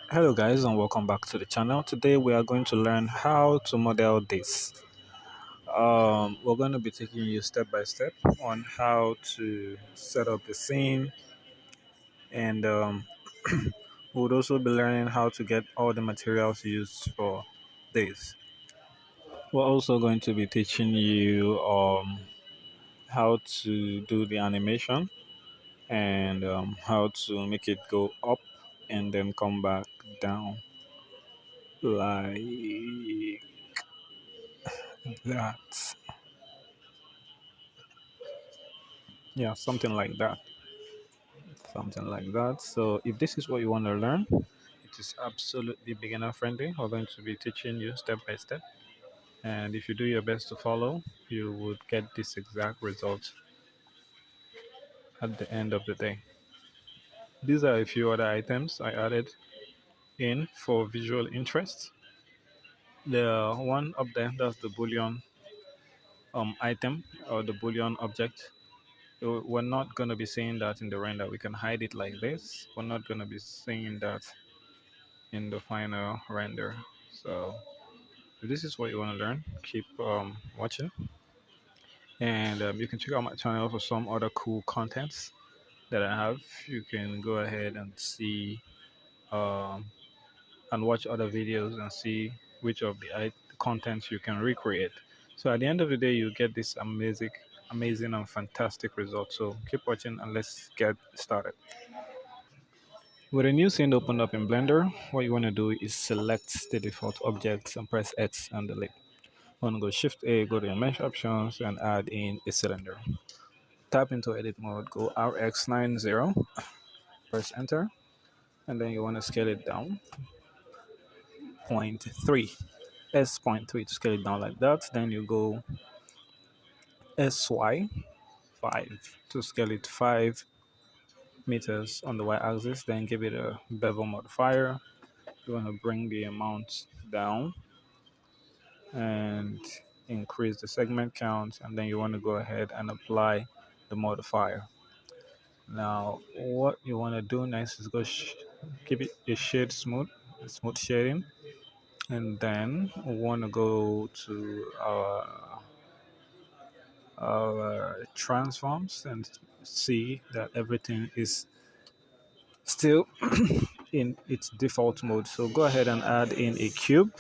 Hello guys and welcome back to the channel. Today we are going to learn how to model this. We're going to be taking you step by step on how to set up the scene and we'll also be learning how to get all the materials used for this. We're also going to be teaching you how to do the animation and how to make it go up and then come back down like that. Yeah, something like that. Something like that. So if this is what you want to learn, it is absolutely beginner friendly. We're going to be teaching you step by step. And if you do your best to follow, you would get this exact result at the end of the day. These are a few other items I added in for visual interest. The one up there, that's the boolean item or the boolean object. We're not going to be seeing that in the render. We can hide it like this. We're not going to be seeing that in the final render. So if this is what you want to learn, keep watching, and you can check out my channel for some other cool contents that I have. You can go ahead and see um, and watch other videos and see which of the contents you can recreate. So at the end of the day, you get this amazing and fantastic result. So keep watching and let's get started. With a new scene opened up in Blender, what you want to do is select the default objects and press X and delete. Want to go Shift A, go to your mesh options and add in a cylinder. Tap into edit mode, go RX90, press enter, and then you want to scale it down 0.3, S.3 to scale it down like that. Then you go SY5 to scale it 5 meters on the Y axis. Then give it a bevel modifier. You want to bring the amount down and increase the segment count, and then you want to go ahead and apply the modifier. Now, what you want to do next is keep it a shade smooth shading, and then we want to go to our transforms and see that everything is still in its default mode. So go ahead and add in a cube.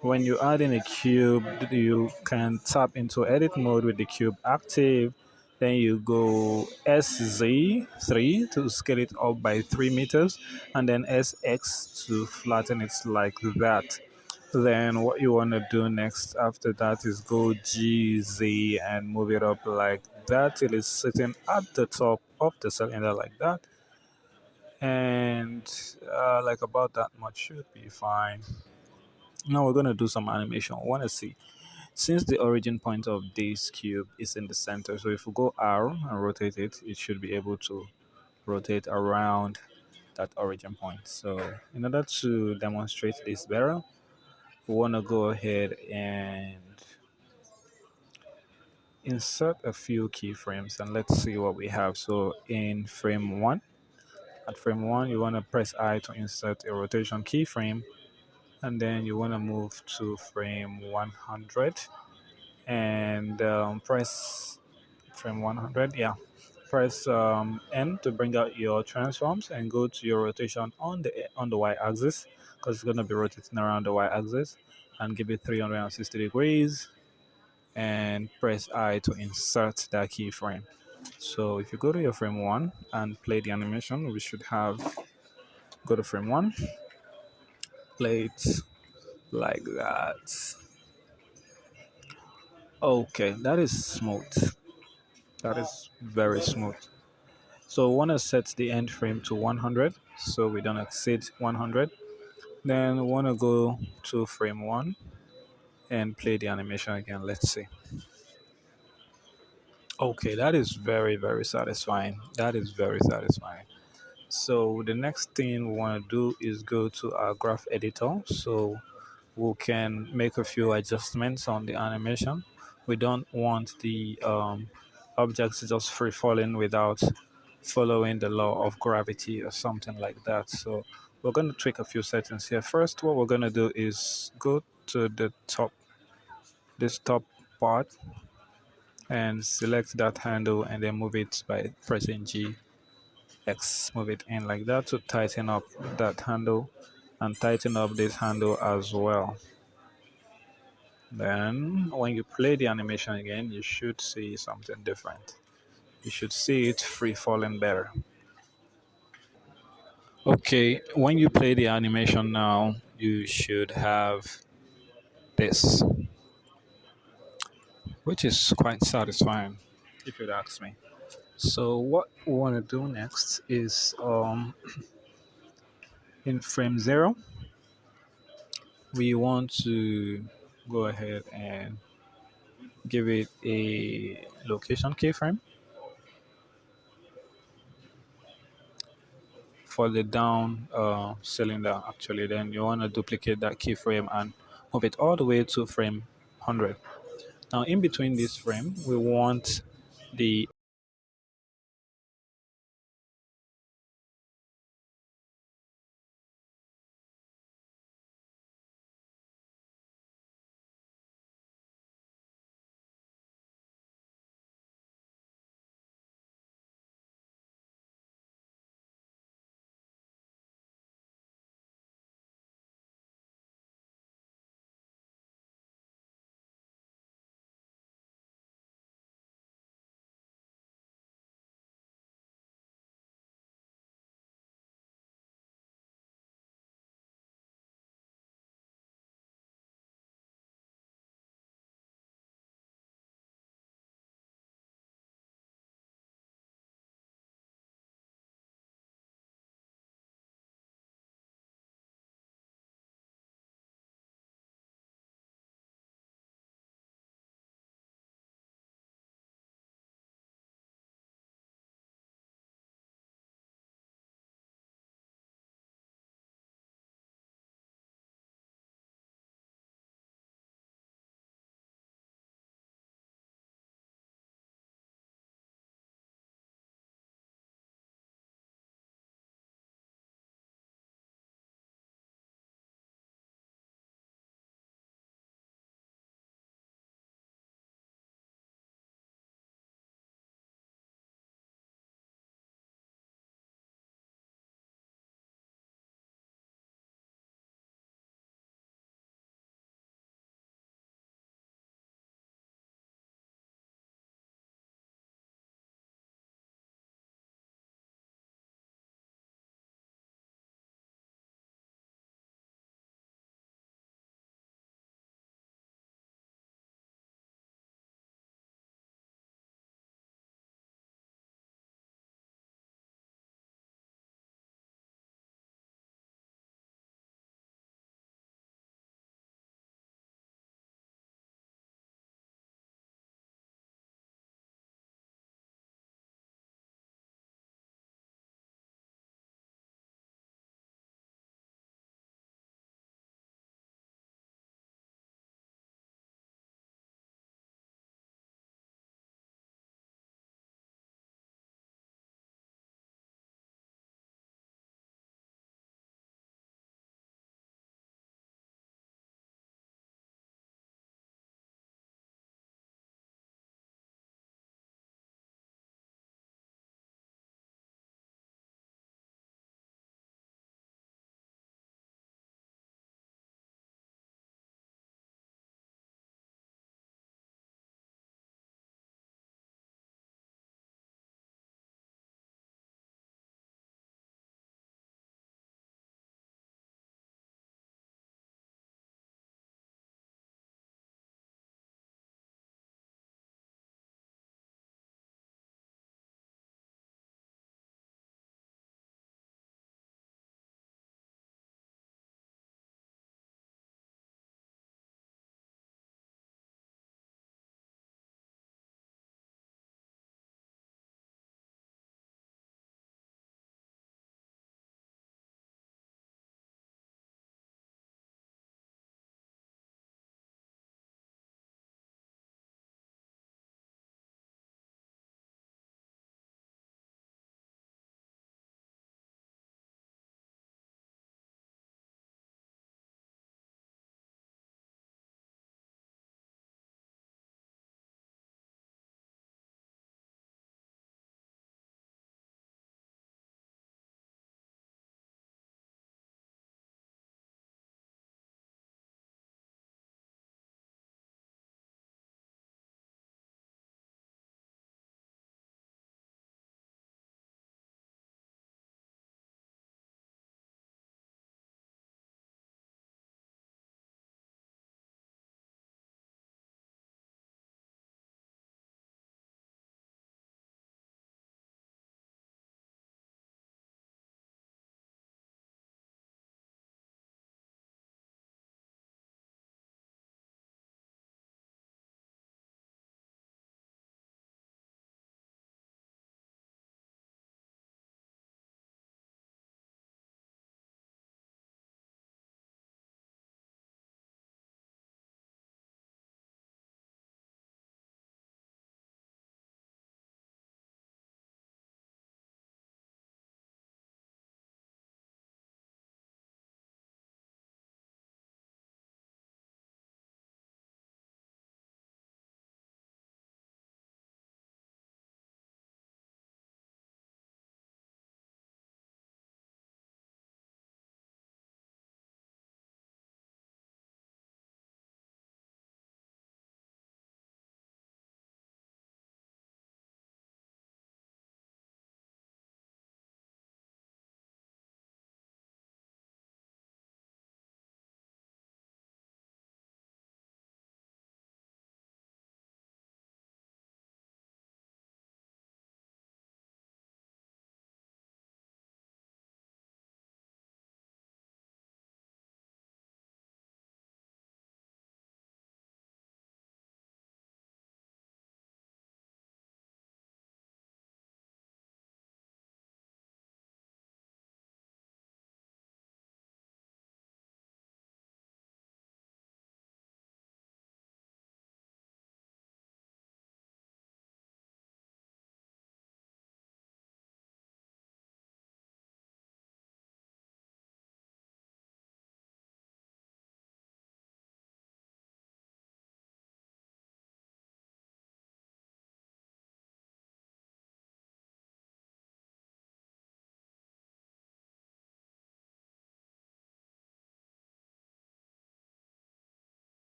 When you add in a cube, you can tap into edit mode with the cube active. Then you go SZ3 to scale it up by 3 meters, and then SX to flatten it like that. Then what you want to do next after that is go GZ and move it up like that till it's sitting at the top of the cylinder like that. And like about that much should be fine. Now we're going to do some animation. We want to see, since the origin point of this cube is in the center, so if we go R and rotate it, it should be able to rotate around that origin point. So in order to demonstrate this better, we want to go ahead and insert a few keyframes and let's see what we have. So in frame 1, at frame 1 you want to press I to insert a rotation keyframe, and then you want to move to frame 100 and press frame 100, yeah, press N to bring out your transforms and go to your rotation on the y-axis, because it's going to be rotating around the y-axis, and give it 360 degrees and press I to insert that keyframe. So if you go to your frame 1 and play the animation, we should have, go to frame 1, play it like that. Okay, that is smooth. That is very smooth. So we want to set the end frame to 100 so we don't exceed 100. Then we want to go to frame 1 and play the animation again. Let's see. Okay, that is very satisfying. That is very satisfying. So the next thing we want to do is go to our graph editor so we can make a few adjustments on the animation. We don't want the objects just free falling without following the law of gravity or something like that. So We're going to tweak a few settings here. First, what we're going to do is go to the top, this top part, and select that handle and then move it by pressing G X. Move it in like that to tighten up that handle and tighten up this handle as well. Then when you play the animation again, you should see something different. You should see it free falling better. Okay, when you play the animation now, you should have this, which is quite satisfying, if you'd ask me. So what we want to do next is in frame 0, we want to go ahead and give it a location keyframe for the down cylinder. Actually, then you want to duplicate that keyframe and move it all the way to frame 100. Now in between this frame, we want the